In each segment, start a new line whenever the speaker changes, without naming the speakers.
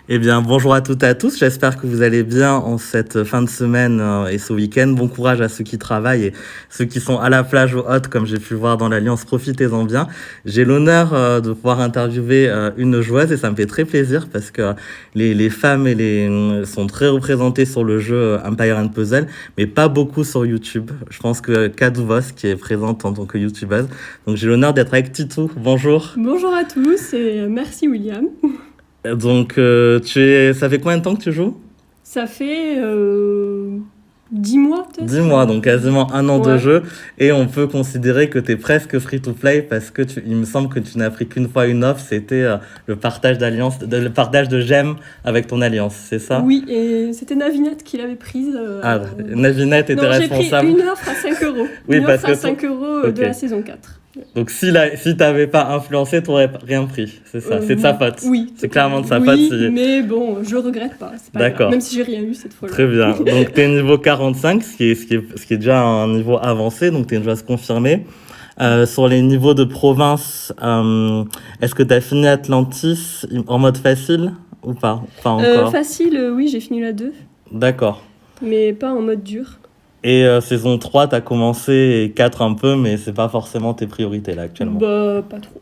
Eh bien, bonjour à toutes et à tous. J'espère que vous allez bien en cette fin de semaine et ce week-end. Bon courage à ceux qui travaillent et ceux qui sont à la plage ou haute, comme j'ai pu le voir dans l'Alliance. Profitez-en bien. J'ai l'honneur de pouvoir interviewer une joueuse et ça me fait très plaisir parce que les femmes sont très représentées sur le jeu Empire and Puzzle, mais pas beaucoup sur YouTube. Je pense que Kaduvos qui est présente en tant que YouTubeuse. Donc j'ai l'honneur d'être avec Titou. Bonjour.
Bonjour à tous et merci William.
Donc, ça fait combien de temps que tu joues?
Ça fait 10 mois peut-être.
10 mois, donc quasiment un an de
Ouais.
jeu. Et on peut considérer que tu es presque free-to-play parce que il me semble que tu n'as pris qu'une fois une offre, c'était le partage le partage de gemmes avec ton alliance, c'est ça?
Oui, et c'était Navinette qui l'avait prise.
Navinette était
Non, j'ai pris
responsable.
une offre à 5 euros.
Oui,
une
parce
offre à
que
5 euros
Ok.
de la saison 4.
Donc si t'avais pas influencé, t'aurais rien pris, c'est ça, c'est de sa faute.
Oui.
C'est clairement de sa
oui,
faute. Si...
mais bon, je regrette pas. C'est pas
D'accord.
grave, même si j'ai rien eu cette fois-là.
Très bien. Donc, tu es niveau 45, ce qui est déjà un niveau avancé, donc tu es une joueuse confirmée. Sur les niveaux de province, est-ce que tu as fini Atlantis en mode facile ou pas? Pas encore.
Facile, oui, j'ai fini la 2,
D'accord.
mais pas en mode dur.
Et saison 3, tu as commencé, et 4 un peu, mais c'est pas forcément tes priorités là actuellement.
Bah, pas trop.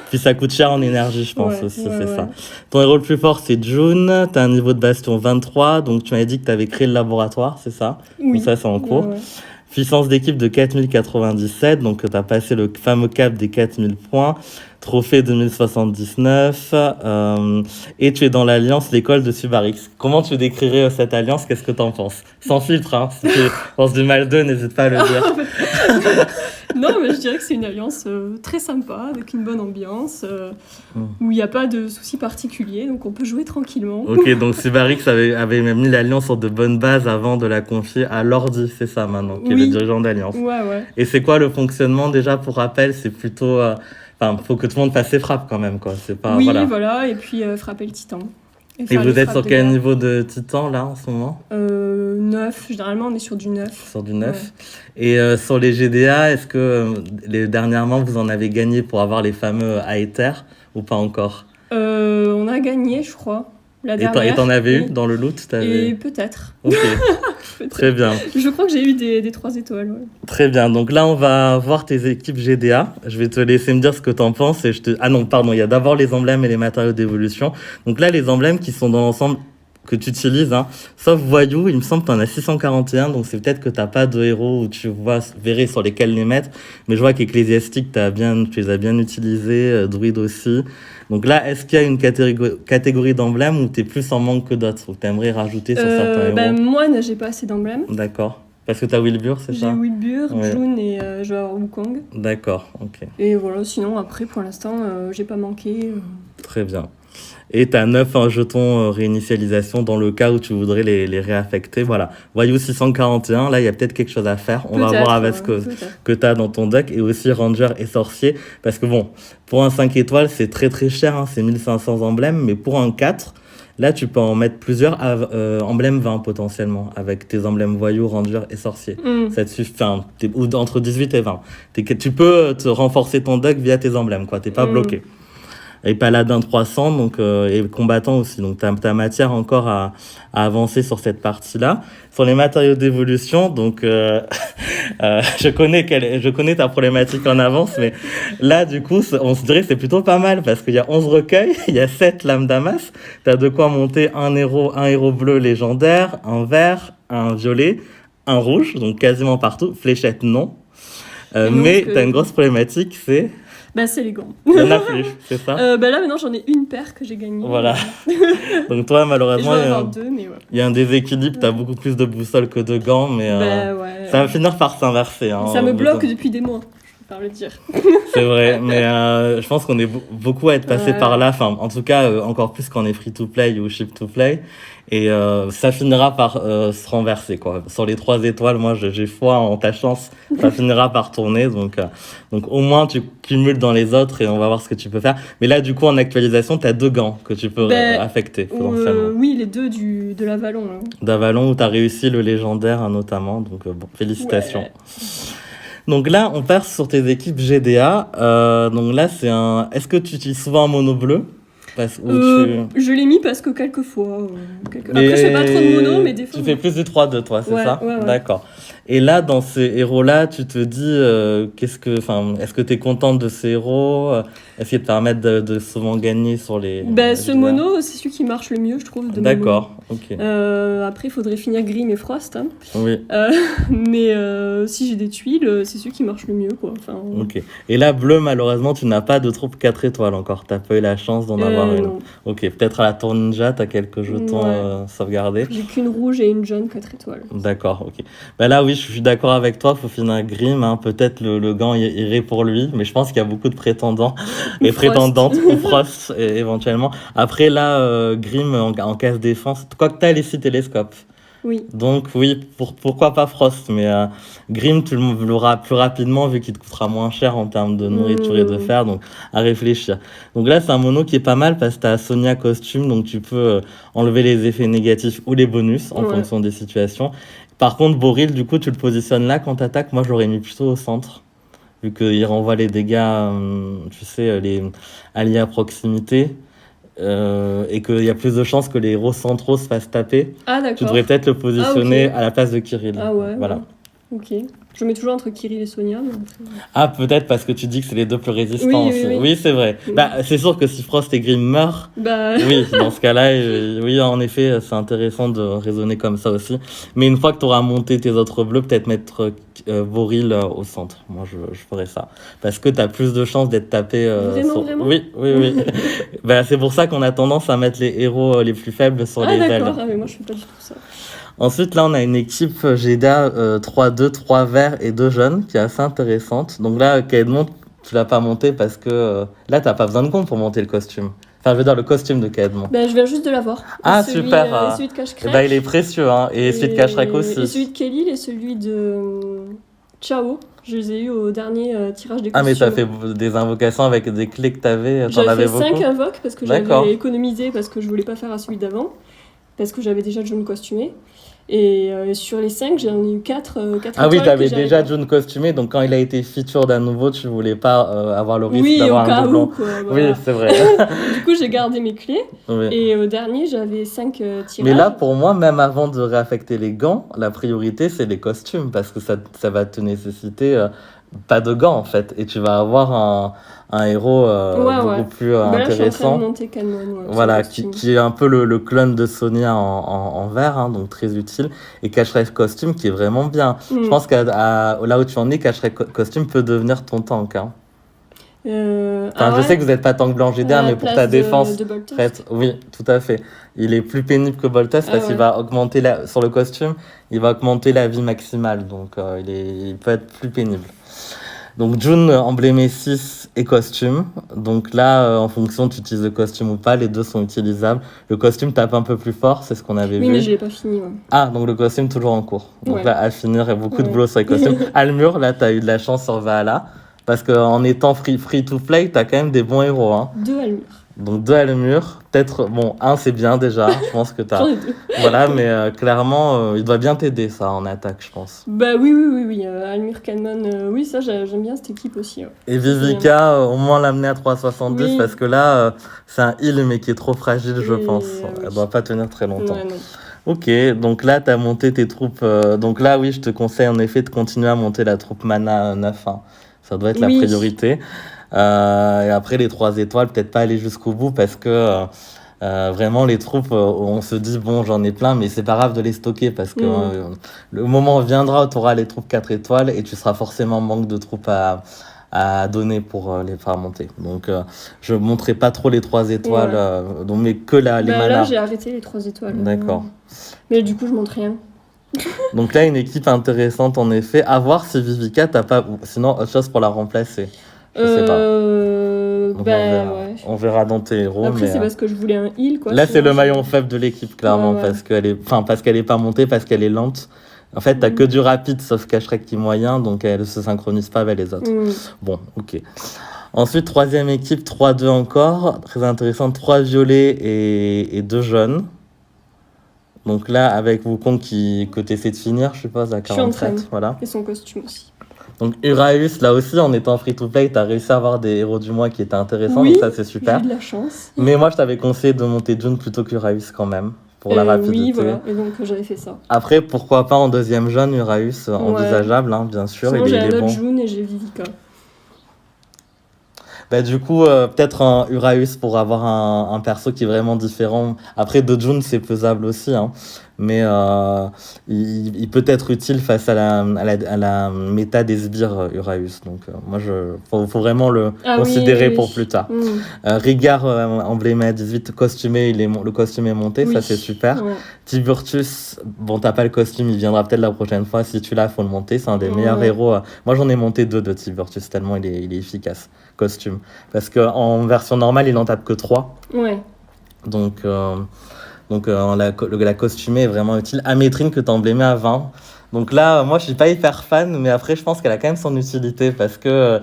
Puis ça coûte cher en énergie, je pense
Ouais,
aussi,
ouais,
c'est
ouais.
ça. Ton héros le plus fort, c'est June. Tu as un niveau de bastion 23, donc tu m'avais dit que tu avais créé le laboratoire, c'est ça?
Oui.
Donc ça, c'est en cours.
Ouais.
Puissance d'équipe de 4097, donc tu as passé le fameux cap des 4000 points. Trophée 2079. Et tu es dans l'alliance l'école de Subarix. Comment tu décrirais cette alliance? Qu'est-ce que tu en penses? Sans filtre, hein. Si tu penses du mal d'eux, n'hésite pas à le dire.
Non, mais je dirais que c'est une alliance très sympa, avec une bonne ambiance, où il n'y a pas de soucis particuliers, donc on peut jouer tranquillement.
Ok, donc Subarix avait même mis l'alliance sur de bonnes bases avant de la confier à Lordi, c'est ça maintenant, qui est le
Oui.
dirigeant d'alliance.
Ouais.
Et c'est quoi le fonctionnement déjà pour rappel? C'est plutôt... faut que tout le monde fasse ses frappes quand même, quoi. C'est pas...
Oui,
voilà.
voilà, et puis frapper le titan.
Et
faire
vous
les
êtes
frappes
sur
de
quel
guerre.
niveau de titan là en ce moment?
9, généralement on est sur du 9.
Sur du 9. Et sur les GDA, est-ce que dernièrement vous en avez gagné pour avoir les fameux Aether ou pas encore?
On a gagné, je crois, la
Et
dernière.
t'en avais eu
Oui.
dans le loot?
Et peut-être.
Ok,
Peut-être.
très bien.
Je crois que j'ai eu des 3 étoiles. Ouais.
Très bien. Donc là, on va voir tes équipes GDA. Je vais te laisser me dire ce que t'en penses. Ah non, pardon, il y a d'abord les emblèmes et les matériaux d'évolution. Donc là, les emblèmes qui sont dans l'ensemble que tu utilises, hein. Sauf Voyou, il me semble que tu en as 641, donc c'est peut-être que tu n'as pas de héros où tu verrais sur lesquels les mettre, mais je vois qu'Ecclésiastique, tu les as bien utilisés, Druide aussi. Donc là, est-ce qu'il y a une catégorie d'emblèmes où tu es plus en manque que d'autres, où tu aimerais rajouter sur certains héros?
Moi, j'ai pas assez d'emblèmes.
D'accord. Parce que tu as Wilbur, c'est ça?
J'ai Wilbur,
Ouais.
June et je vais avoir Wukong.
D'accord, ok.
Et voilà, sinon après pour l'instant j'ai pas manqué.
Très bien. Et tu as 9 jetons réinitialisation dans le cas où tu voudrais les réaffecter. Voilà. Voyou 641, là il y a peut-être quelque chose à faire. On va voir avec ce que tu as dans ton deck. Et aussi Ranger et Sorcier. Parce que bon, pour un 5 étoiles, c'est très très cher, hein, c'est 1500 emblèmes. Mais pour un 4, là tu peux en mettre plusieurs emblèmes 20 potentiellement. Avec tes emblèmes Voyou, Ranger et Sorcier. Ça te suffit, ou entre 18 et 20. Tu peux te renforcer ton deck via tes emblèmes, quoi. T'es pas bloqué. Et Paladin 300, donc, et combattant aussi. Donc, t'as matière encore à avancer sur cette partie-là. Sur les matériaux d'évolution, donc, je connais ta problématique en avance, mais là, du coup, on se dirait que c'est plutôt pas mal parce qu'il y a 11 recueils, il y a 7 lames d'amas. T'as de quoi monter un héros bleu légendaire, un vert, un violet, un rouge, donc quasiment partout. Fléchette, non. Mais t'as une grosse problématique, c'est...
c'est les gants.
Il n'y en a plus, c'est ça?
Là maintenant j'en ai une paire que j'ai gagnée.
Voilà. Donc toi malheureusement il y a un déséquilibre, t'as beaucoup plus de boussoles que de gants, mais ça va finir par s'inverser. Hein,
ça me bloque depuis des mois, je peux le dire.
C'est vrai, mais je pense qu'on est beaucoup à être passé par là, enfin en tout cas encore plus quand on est free to play ou ship to play. Et ça finira par se renverser, quoi. Sur les 3 étoiles, moi, j'ai foi en ta chance. Ça finira par tourner. Donc au moins, tu cumules dans les autres et on va voir ce que tu peux faire. Mais là, du coup, en actualisation, tu as 2 gants que tu peux affecter, potentiellement.
Oui, les 2 d'Avalon. Là.
D'Avalon, où tu as réussi le légendaire, notamment. Donc, félicitations.
Ouais.
Donc là, on passe sur tes équipes GDA. Donc là, est-ce que tu utilises souvent un mono bleu?
Je l'ai mis parce que quelques fois. Après, je fais pas trop de mono, mais des fois.
Tu fais plus du 3-2, toi, c'est ça?
Ouais.
D'accord. Et là, dans ces héros-là, tu te dis, est-ce que tu es contente de ces héros? Est-ce qu'ils te permettent de souvent gagner sur les.
Ce mono, c'est celui qui marche le mieux, je trouve.
D'accord, ok.
Après, il faudrait finir Grim et Frost. Hein.
Oui.
Mais si j'ai des tuiles, c'est celui qui marche le mieux, quoi.
Ok. Et là, bleu, malheureusement, tu n'as pas de troupe 4 étoiles encore. Tu n'as pas eu la chance d'en avoir une.
Non.
Ok, peut-être à la Tour Ninja, tu as quelques jetons sauvegardés.
J'ai qu'une rouge et une jaune 4 étoiles.
D'accord, ok. Là, oui, je suis d'accord avec toi, il faut finir Grim. Hein. Peut-être le gant irait pour lui, mais je pense qu'il y a beaucoup de prétendants et prétendantes, ou Frost éventuellement. Après, là, Grim en case défense, quoique tu as les 6 télescopes.
Oui.
Donc oui, pourquoi pas Frost, mais Grim, tu l'auras plus rapidement vu qu'il te coûtera moins cher en termes de nourriture et de fer, donc à réfléchir. Donc là, c'est un mono qui est pas mal parce que tu as Sonia costume, donc tu peux enlever les effets négatifs ou les bonus en fonction des situations. Par contre, Boril, du coup, tu le positionnes là quand t'attaques. Moi, j'aurais mis plutôt au centre, vu qu'il renvoie les dégâts, tu sais, les alliés à proximité. Et qu'il y a plus de chances que les héros centraux se fassent taper.
Ah, d'accord.
Tu devrais peut-être le positionner à la place de Kirill.
Ah ouais.
Voilà.
Ok. Je mets toujours entre Kirill et Sonia. Mais...
Ah, peut-être parce que tu dis que c'est les deux plus résistants aussi. Oui, c'est vrai. Oui. C'est sûr que si Frost et Grim meurent, oui, dans ce cas-là, oui, en effet, c'est intéressant de raisonner comme ça aussi. Mais une fois que tu auras monté tes autres bleus, peut-être mettre Boril au centre. Moi, je ferais ça. Parce que tu as plus de chances d'être tapé.
Vraiment
Oui. C'est pour ça qu'on a tendance à mettre les héros les plus faibles sur les ailes.
Ah, d'accord. Mais moi, je fais pas du tout ça.
Ensuite, là, on a une équipe GEDA 3-2, 3 verts et 2 jaunes qui est assez intéressante. Donc là, Caedmon, tu l'as pas monté parce que là, t'as pas besoin de compte pour monter le costume. Enfin, je veux dire, le costume de Caedmon.
Je viens juste de l'avoir.
Ah, super.
Celui de Cache-Crèque.
Il est précieux, hein. Et celui de Cache-Crèque aussi.
Et celui de Kelly et celui de Chao. Je les ai eus au dernier tirage des costumes.
Ah, mais t'as fait des invocations avec des clés que t'avais.
J'avais fait 5 invoques parce que j'avais économisé parce que je voulais pas faire à celui d'avant. Parce que j'avais déjà June costumé. Et sur les 5, j'en ai eu 4
Ah oui, t'avais déjà June costumé, donc quand il a été featured à nouveau, tu voulais pas avoir le risque d'avoir un doublon.
Voilà.
Oui, c'est vrai.
Du coup, j'ai gardé mes clés. Oui. Et au dernier, j'avais 5 tirages.
Mais là, pour moi, même avant de réaffecter les gants, la priorité, c'est les costumes, parce que ça va te nécessiter pas de gants, en fait. Et tu vas avoir un héros beaucoup plus intéressant.
Là, je suis en train de monter Caedmon.
Voilà, qui est un peu le clone de Sonia en vert, hein, donc très utile. Et Cache-Crèque costume qui est vraiment bien. Je pense que là où tu en es, Cache-Crèque costume peut devenir ton tank. Hein. Je sais que vous n'êtes pas tank blanc GDA, mais pour ta défense, oui, tout à fait. Il est plus pénible que Boltos parce qu'il va augmenter sur le costume, il va augmenter la vie maximale, donc il peut être plus pénible. Donc June, emblémé 6 et costume. Donc là, en fonction, tu utilises le costume ou pas, les deux sont utilisables. Le costume tape un peu plus fort, c'est ce qu'on avait vu.
Oui, mais je l'ai pas fini. Ouais.
Ah, donc le costume toujours en cours. Donc là, à finir, il y a beaucoup de boulot sur les costumes. Almur, là, tu as eu de la chance sur Valhalla. Parce qu'en étant free to play, tu as quand même des bons héros. Hein.
2 Almur.
Donc 2 Almur. Peut-être, un c'est bien déjà. Je pense que tu as. Voilà, mais clairement, il doit bien t'aider ça en attaque, je pense.
Oui. Almur Caedmon, oui, ça, j'aime bien cette équipe aussi. Ouais.
Et Vivica, au moins l'amener à 3,70 parce que là, c'est un heal, mais qui est trop fragile, je pense. Elle doit pas tenir très longtemps.
Ouais, non.
Ok, donc là, tu as monté tes troupes. Donc là, oui, je te conseille en effet de continuer à monter la troupe mana 9. Hein. Ça doit être la priorité. Et après, les 3 étoiles, peut-être pas aller jusqu'au bout parce que vraiment, les troupes, on se dit, bon, j'en ai plein, mais c'est pas grave de les stocker parce que le moment viendra où tu auras les troupes 4 étoiles et tu seras forcément en manque de troupes à donner pour les faire monter. Donc, je ne montrerai pas trop les 3 étoiles, mais que les manas.
Là, j'ai arrêté les 3 étoiles.
D'accord.
Mais du coup, je montre rien.
Donc là, une équipe intéressante en effet. À voir si Vivica t'as pas. Sinon, autre chose pour la remplacer. Je sais pas. On verra dans tes héros.
Après, c'est parce que je voulais un heal. Quoi,
là, c'est le maillon faible de l'équipe, clairement. Parce qu'elle est pas montée, parce qu'elle est lente. En fait, t'as que du rapide, sauf Cache-Crèque qui est moyen, donc elle se synchronise pas avec les autres. Bon, ok. Ensuite, 3e équipe, 3-2 encore. Très intéressant, 3 violets et 2 jaunes. Donc là, avec Wukong que tu essaies de finir, je suppose, à 47. Voilà.
Et son costume aussi.
Donc Uraeus, là aussi, en étant free-to-play, tu as réussi à avoir des héros du mois qui étaient intéressants,
oui,
donc ça c'est super.
J'ai eu de la chance.
Mais moi, je t'avais conseillé de monter June plutôt qu'Uraeus quand même, pour la rapidité.
Oui, voilà, et donc j'avais fait ça.
Après, pourquoi pas en deuxième jeune, Uraeus, envisageable, hein, bien sûr.
Sinon, j'ai un autre
bon.
June et j'ai Vivica.
Bah, du coup, peut-être un Uraeus pour avoir un perso qui est vraiment différent. Après, de June, c'est faisable aussi, hein. Mais il peut être utile face à la méta des sbires Uraeus. Donc, moi, faut vraiment le considérer pour plus tard. Rigard, embléma 18, costumé, le costume est monté, ça c'est super. Ouais. Tiburtus, bon, t'as pas le costume, il viendra peut-être la prochaine fois. Si tu l'as, faut le monter. C'est un des meilleurs héros. Moi, j'en ai monté 2 de Tiburtus, tellement il est efficace. Costume. Parce qu'en version normale, il en tape que 3.
Ouais.
Donc la costumée est vraiment utile. Amétrine que t'as emblémé à 20. Donc là, moi, je suis pas hyper fan, mais après, je pense qu'elle a quand même son utilité parce que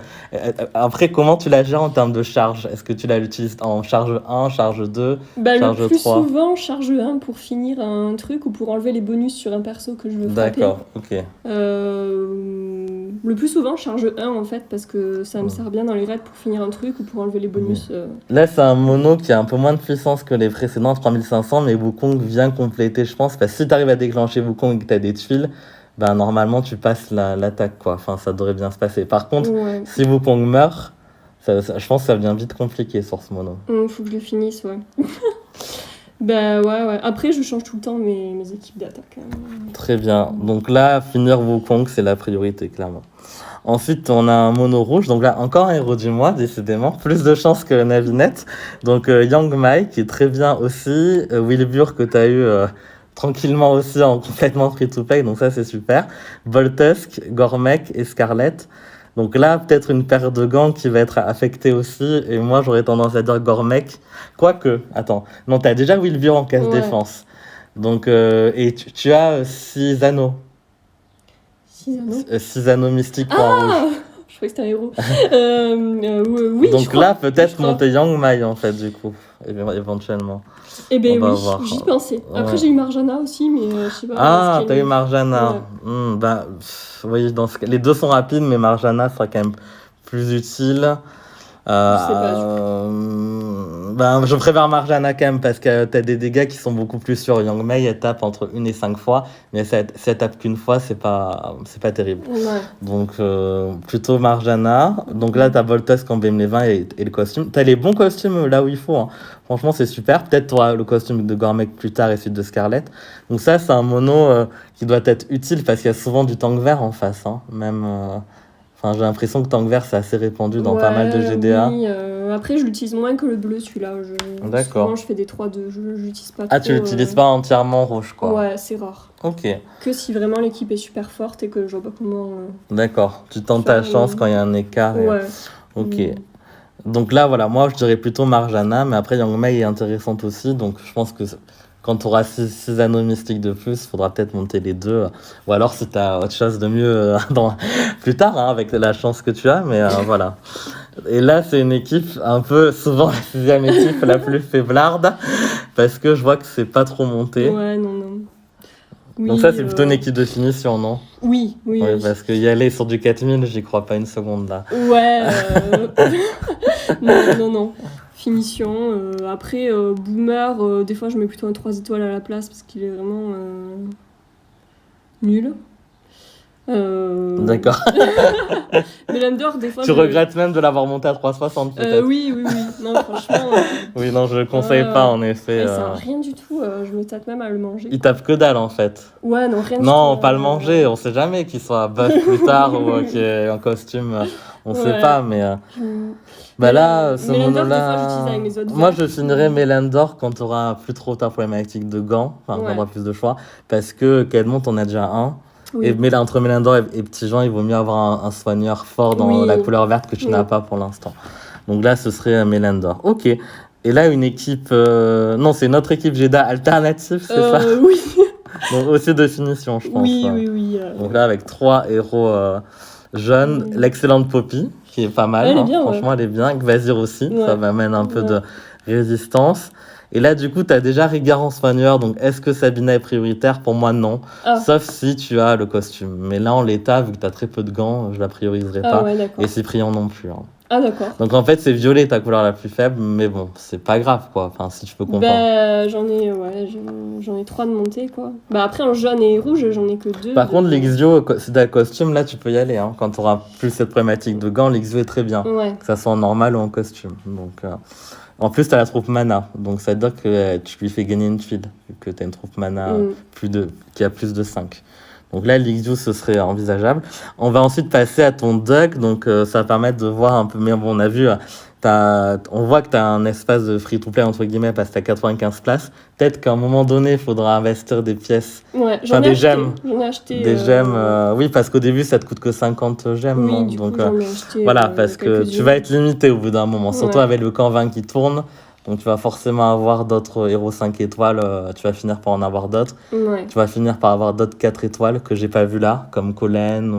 après, comment tu la gères en termes de charge? Est-ce que tu l'utilises en charge 1, charge 2, charge 3?
Le plus souvent, charge 1 pour finir un truc ou pour enlever les bonus sur un perso que je veux frapper.
D'accord, ok.
Le plus souvent, charge 1 en fait, parce que ça me sert bien dans les raids pour finir un truc ou pour enlever les bonus.
Là, c'est un mono qui a un peu moins de puissance que les précédents, 3500, mais Wukong vient compléter, je pense, parce que si tu arrives à déclencher Wukong et que tu as des tuiles, ben, normalement, tu passes l'attaque, quoi. Enfin, ça devrait bien se passer. Par contre, si Wukong meurt, je pense que ça devient vite compliqué sur ce mono.
Faut que je le finisse, ouais. Ben ouais. Après, je change tout le temps mes équipes d'attaque.
Très bien. Donc là, finir Wukong, c'est la priorité, clairement. Ensuite, on a un mono rouge. Donc là, encore un héros du mois, décidément. Plus de chance que Navinette. Donc Yang Mai, qui est très bien aussi. Wilbur, que tu as eu tranquillement aussi en complètement free-to-play. Donc ça, c'est super. Voltusk, Gormek et Scarlett. Donc là, peut-être une paire de gants qui va être affectée aussi. Et moi, j'aurais tendance à dire Gormek. Quoique, attends. Non, t'as déjà Wilbur en casse défense. Donc, et tu as 6 anneaux. 6 anneaux mystiques pour un rouge.
Je croyais que c'était un héros. Oui,
donc là, peut-être monter Yang Mai, en fait, du coup, éventuellement.
Eh ben oui, j'y pensais. Après, j'ai eu Marjana aussi, mais je sais pas.
Ah, t'as eu Marjana. Oui, dans ce cas, les deux sont rapides, mais Marjana sera quand même plus utile.
Je sais pas.
Je préfère Marjana quand même parce que t'as des dégâts qui sont beaucoup plus sûrs. Yang Mai, elle tape entre 1 et 5 fois, mais si elle tape qu'une fois, c'est pas terrible.
Ouais.
Donc, plutôt Marjana. Donc là, t'as Voltusk en BM20 et le costume. T'as les bons costumes là où il faut. Hein. Franchement, c'est super. Peut-être t'auras le costume de Gormek plus tard et celui de Scarlett. Donc ça, c'est un mono qui doit être utile parce qu'il y a souvent du tank vert en face. Hein. Même... j'ai l'impression que tank vert, c'est assez répandu dans pas mal de GDA.
Oui, après, je l'utilise moins que le bleu, celui-là.
D'accord.
Souvent, je fais des 3-2. Je l'utilise pas trop.
Ah, tu l'utilises pas entièrement rouge, quoi.
Ouais, c'est rare.
Ok.
Que si vraiment l'équipe est super forte et que je vois pas comment...
D'accord. Tu tentes ta chance quand il y a un écart.
Ouais.
Ok. Donc là, voilà, moi, je dirais plutôt Marjana, mais après, Yang Mai est intéressante aussi, donc je pense que... Quand tu auras 6 anneaux mystiques de plus, il faudra peut-être monter les 2. Ou alors si tu as autre chose de mieux plus tard, hein, avec la chance que tu as. Mais voilà. Et là, c'est une équipe un peu, souvent la 6e équipe la plus faiblarde. Parce que je vois que c'est pas trop monté.
Ouais, non. Oui,
donc ça, c'est plutôt une équipe de finition, non?
Oui.
Parce que y aller sur du 4000, j'y crois pas une seconde là.
Ouais. Non. Finition. Après, Boomer, des fois je mets plutôt un 3 étoiles à la place parce qu'il est vraiment nul.
D'accord.
Melander, des fois.
Tu regrettes même de l'avoir monté à 360 peut-être.
Oui. Non, franchement.
Oui, non, je ne conseille pas en effet.
Ça sert à rien du tout. Je me tâte même à le manger.
Il tape que dalle en fait.
Ouais, non, rien du tout.
Non, pas le manger. On sait jamais qu'il soit buff plus tard ou qu'il ait un costume. On sait pas, mais. Là, ce mono-là. Moi, je finirai Melander quand tu auras plus trop ta problématique de gants. Enfin, on aura plus de choix. Parce que Kedmont, on a déjà un. Oui. Et entre Melander et Petit Jean, il vaut mieux avoir un soigneur fort dans la couleur verte que tu n'as pas pour l'instant. Donc là, ce serait Melander. Ok. Et là, une équipe... Non, c'est notre équipe GEDA alternative, c'est ça?
Oui.
Donc aussi de finition, je pense.
Oui.
Donc là, avec 3 héros jeunes, l'excellente Poppy, qui est pas mal.
Elle est bien,
franchement, elle est bien. Gvazir aussi, ça m'amène un peu de résistance. Et là, du coup, tu as déjà Régarance Manueur, donc est-ce que Sabina est prioritaire? Pour moi, non. Sauf si tu as le costume. Mais là, en l'état, vu que tu as très peu de gants, je la prioriserai pas.
Ouais,
et Cyprien non plus. Hein.
Ah, d'accord.
Donc en fait, c'est violet ta couleur la plus faible, mais bon, c'est pas grave, quoi. Enfin, si tu peux comprendre.
Bah, j'en ai 3 de montée, quoi. Bah, après, en jaune et rouge, j'en ai que 2.
Par contre, l'Ixio, si t'as le costume, là, tu peux y aller. Hein. Quand tu auras plus cette problématique de gants, l'Ixio est très bien.
Que
ça soit en normal ou en costume. Donc, en plus, t'as la troupe mana. Donc, ça veut dire que tu lui fais gagner une tuile, vu que t'as une troupe mana qui a plus de 5. Donc là, l'Ixio, ce serait envisageable. On va ensuite passer à ton Duck. Donc, ça va permettre de voir un peu. Mais bon, on a vu, on voit que tu as un espace de free-to-play, entre guillemets, parce que tu as 95 places. Peut-être qu'à un moment donné, il faudra investir des pièces.
Ouais, j'en ai acheté.
Des gemmes. Oui, parce qu'au début, ça te coûte que 50 gemmes.
Oui,
non
du
donc,
coup, j'en ai acheté.
Voilà, parce que tu vas être limité au bout d'un moment. Surtout avec le camp 20 qui tourne. Donc, tu vas forcément avoir d'autres héros 5 étoiles. Tu vas finir par en avoir d'autres. Tu vas finir par avoir d'autres 4 étoiles que j'ai pas vu là, comme Collen.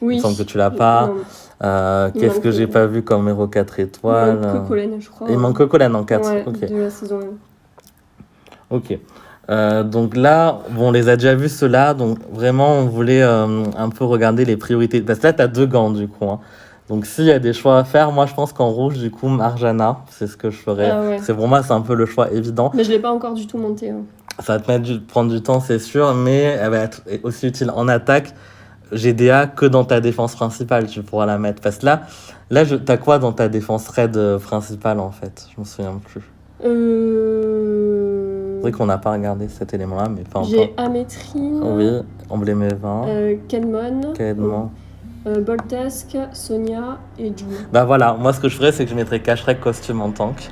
Il me semble que tu l'as pas. Qu'est-ce que j'ai pas vu comme héros 4 étoiles?
Il manque que Collen, je crois.
Il manque que Collen en 4.
Ouais,
okay.
De la saison
1. Ok. Donc là, on les a déjà vus ceux-là. Donc vraiment, on voulait un peu regarder les priorités. Parce que là, tu as 2 gants du coup. Hein. Donc s'il y a des choix à faire, moi je pense qu'en rouge, du coup, Marjana, c'est ce que je ferais. C'est pour moi, c'est un peu le choix évident.
Mais je l'ai pas encore du tout monté. Hein.
Ça va te prendre du temps, c'est sûr, mais elle va être aussi utile en attaque. GDA que dans ta défense principale, tu pourras la mettre. Parce que là t'as quoi dans ta défense raid principale en fait? Je me souviens plus. C'est vrai qu'on n'a pas regardé cet élément-là, mais pas encore.
J'ai Amétrine.
Oui, Emblème 20.
Kedmon. Boltesque, Sonia et June.
Bah voilà, moi ce que je ferais, c'est que je mettrais Cacherec costume en tank,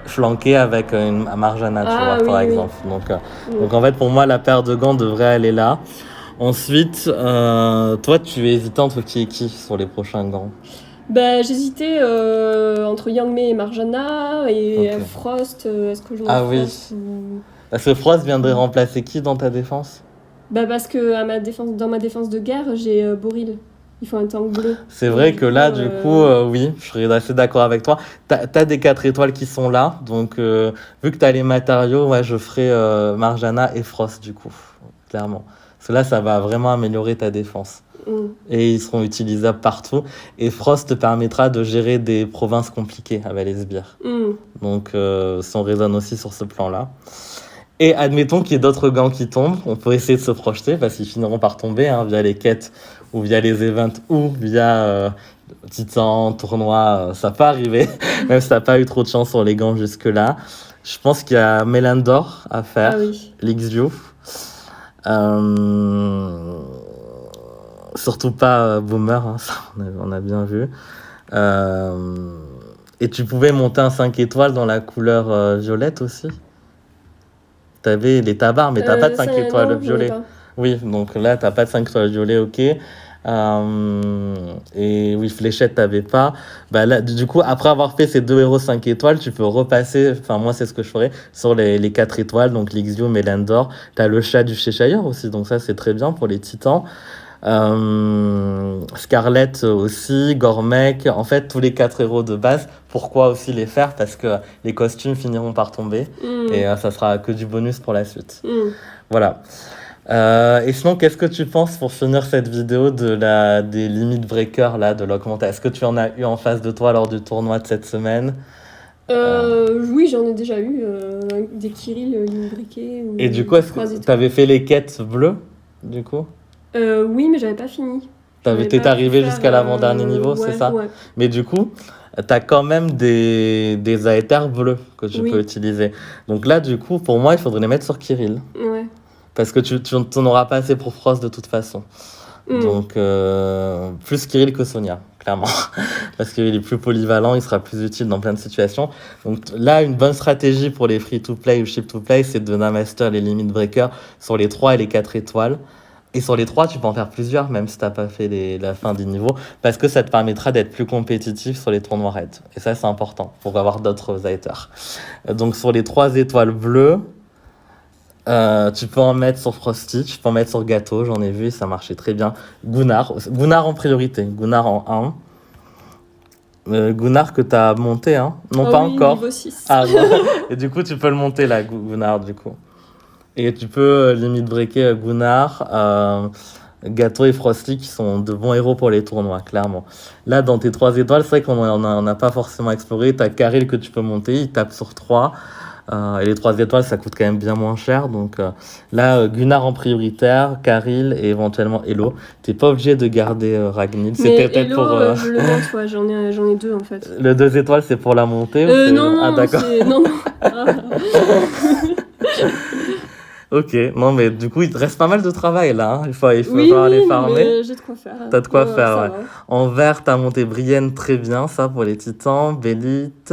flanqué avec une Marjana, tu vois, par exemple. Donc en fait, pour moi, la paire de gants devrait aller là. Ensuite, toi, tu es hésitant entre qui et qui sur les prochains gants?
Bah, j'hésitais entre Yangmei et Marjana et Frost. Est-ce que je mets Frost ou...
Parce que Frost viendrait remplacer qui dans ta défense?
Bah, parce que dans ma défense de guerre, j'ai Boril. Il faut un tank bleu.
C'est vrai que là, du coup, oui, je serais assez d'accord avec toi. T'as des 4 étoiles qui sont là. Donc, vu que t'as les matériaux, ouais, je ferai Marjana et Frost, du coup, clairement. Parce que là, ça va vraiment améliorer ta défense. Et ils seront utilisables partout. Et Frost te permettra de gérer des provinces compliquées avec les sbires. Donc, si on raisonne aussi sur ce plan-là. Et admettons qu'il y ait d'autres gants qui tombent. On peut essayer de se projeter parce qu'ils finiront par tomber via les quêtes ou via les events ou via Titan, tournoi. Ça peut arriver, même si t'as pas eu trop de chance sur les gants jusque-là. Je pense qu'il y a Mélandor à faire, l'Ixio. Surtout pas Boomer, hein, ça on a bien vu. Et tu pouvais monter un 5 étoiles dans la couleur violette aussi. T'avais les tabards, mais t'as pas de 5 étoiles violet. Oui, donc là, t'as pas de 5 étoiles violet, ok. Et oui, fléchette, t'avais pas. Bah là, du coup, après avoir fait ces 2 héros 5 étoiles, tu peux repasser, enfin moi c'est ce que je ferais, sur les 4 étoiles, donc l'Ixio, Mélandor. T'as le chat du Cheshire aussi, donc ça c'est très bien pour les titans. Scarlett aussi, Gormek, en fait tous les 4 héros de base. Pourquoi aussi les faire? Parce que les costumes finiront par tomber et ça sera que du bonus pour la suite. Voilà. Et sinon, qu'est-ce que tu penses pour finir cette vidéo des limites breakers là, de l'augmentation? Est-ce que tu en as eu en face de toi lors du tournoi de cette semaine?
Oui, j'en ai déjà eu des Kirill briqués.
Et du coup, est-ce que tu avais fait les quêtes bleues du coup?
Oui, mais j'avais pas fini.
T'es arrivé jusqu'à l'avant-dernier niveau, c'est ça?
Ouais.
Mais du coup, t'as quand même des aéthers bleus que tu peux utiliser. Donc là, du coup, pour moi, il faudrait les mettre sur Kirill.
Ouais.
Parce que tu n'en auras pas assez pour Frost de toute façon. Donc, plus Kirill que Sonia, clairement. Parce qu'il est plus polyvalent, il sera plus utile dans plein de situations. Donc là, une bonne stratégie pour les free-to-play ou ship-to-play, c'est de master les limites breakers sur les 3 et les 4 étoiles. Et sur les 3, tu peux en faire plusieurs, même si tu n'as pas fait la fin du niveau, parce que ça te permettra d'être plus compétitif sur les tournois raids. Et ça, c'est important pour avoir d'autres aéthers. Donc sur les 3 étoiles bleues, tu peux en mettre sur Frosty, tu peux en mettre sur Gâteau, j'en ai vu, ça marchait très bien. Gunnar en priorité, Gunnar en 1. Gunnar que tu as monté, hein? Non,
Ah
pas
oui,
encore.
niveau 6.
Ah, bon. Et du coup, tu peux le monter là, Gunnar, du coup. Et tu peux limite breaker Gunnar, Gâteau et Frosty qui sont de bons héros pour les tournois, clairement. Là, dans tes 3 étoiles, c'est vrai qu'on on a pas forcément exploré. Tu as Karil que tu peux monter, il tape sur 3. Et les 3 étoiles, ça coûte quand même bien moins cher. Donc là, Gunnar en prioritaire, Karil et éventuellement Elo. T'es pas obligé de garder Ragnhild. C'était peut-être
Elo,
pour.
je le monte, ouais, j'en ai 2 en fait.
Le 2 étoiles, c'est pour la montée ou
Non,
Ah, d'accord.
non.
Ok, non, mais du coup, il te reste pas mal de travail là. Hein. Il faut
Oui,
aller farmer.
mais j'ai de quoi faire.
T'as de quoi faire, ouais.
Va.
En vert, t'as monté Brienne, très bien, ça pour les titans. Bélite.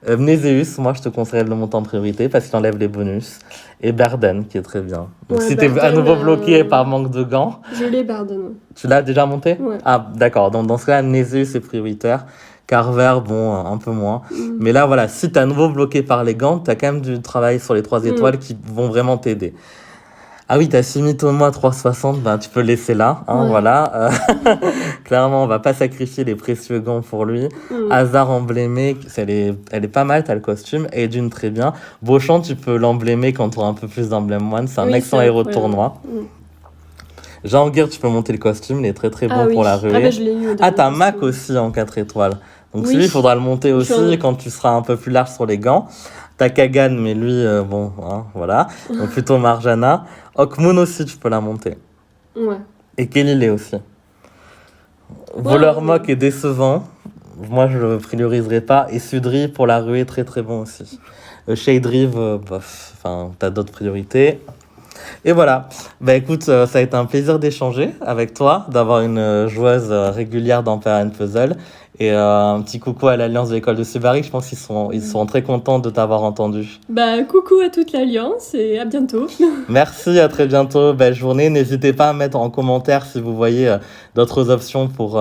Mnéséus, moi je te conseillerais de le monter en priorité parce qu'il enlève les bonus. Et Berden, qui est très bien. Donc si t'es à nouveau bloqué par manque de gants.
Je l'ai, Berden.
Tu l'as déjà monté?
Ouais.
Ah, d'accord. Donc dans ce cas-là, Mnéséus est prioritaire. Carver, bon, un peu moins. Mais là, voilà, si t'es à nouveau bloqué par les gants, t'as quand même du travail sur les 3 étoiles qui vont vraiment t'aider. Ah oui, t'as Sumitomo à 3,60, ben, tu peux le laisser là, hein, voilà. Clairement, on va pas sacrifier les précieux gants pour lui. Hasard emblémé, elle est pas mal, t'as le costume. Et d'une très bien. Beauchamp, tu peux l'emblémer quand tu as un peu plus d'emblème one, c'est un excellent héros de tournoi. Jean-Guir, tu peux monter le costume, il est très très bon pour la ruée.
Ah, bah, je l'ai eu.
T'as Mac aussi en 4 étoiles. Donc celui, il faudra le monter aussi quand tu seras un peu plus large sur les gants. T'as Kagan, mais lui, bon, hein, voilà. Donc plutôt Marjana. Hawkmoon aussi, tu peux la monter.
Ouais.
Et Kelly aussi. Voleur Mock est décevant. Moi, je le prioriserai pas. Et Sudri, pour la ruée, très très bon aussi. Shade Reeve, t'as d'autres priorités. Et voilà. Bah écoute, ça a été un plaisir d'échanger avec toi, d'avoir une joueuse régulière dans Pair & Puzzle. Et un petit coucou à l'Alliance de l'école de Subarik. Je pense qu'ils seront très contents de t'avoir entendu.
Bah coucou à toute l'Alliance et à bientôt.
Merci, à très bientôt. Belle journée. N'hésitez pas à mettre en commentaire si vous voyez d'autres options pour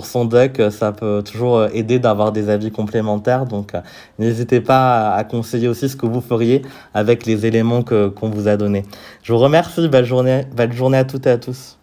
son deck. Ça peut toujours aider d'avoir des avis complémentaires. Donc n'hésitez pas à conseiller aussi ce que vous feriez avec les éléments qu'on vous a donnés. Je vous remercie. Belle journée à toutes et à tous.